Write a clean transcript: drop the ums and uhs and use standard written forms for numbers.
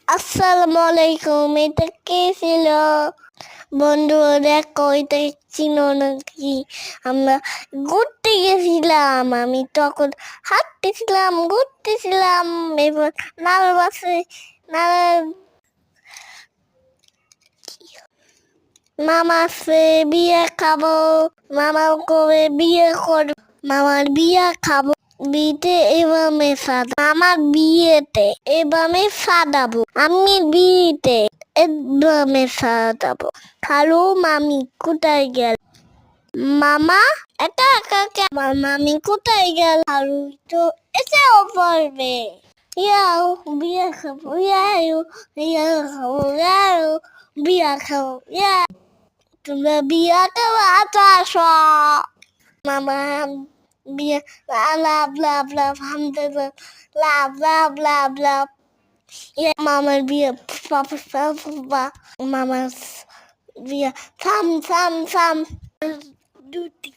আসসালামু আলাইকুম। এটা কে ছিল? বন্ধুরা দেখো, এটা চিনো নাকি? আমরা ঘুরতে গেছিলাম। আমি তখন হাঁটতেছিলাম, ঘুরতেছিলাম। এবার নানার বাসায় নানার মামা আসছে, বিয়ে খাবো। মামা করে বিয়ে করবো, মামার বিয়ে খাবো। বিয়েতে এবামে সাদা, আমার বিয়েতে এবামে সাদাবো। আমি বিয়েতে এবামে সাদাবো। খালু মামি কোথায় গেল? মামা একা একা আমার মামি কোথায় গেল? খালু তো এসেও পড়বে। ইয়াও বিয়ে খাবো, ইয়াও ইয়া খাবো, ইয়াও বিয়ে খাবো, ইয়া তোমরা বিয়েতে আসো। মামা বিয়ে লাভ লাভ লাভ হামদুলিল্লাহ লাভ লাভ লাভ লাভ। মামার বিয়ে পাপা পাপা মামার বিয়ে থাম থাম থাম দুটি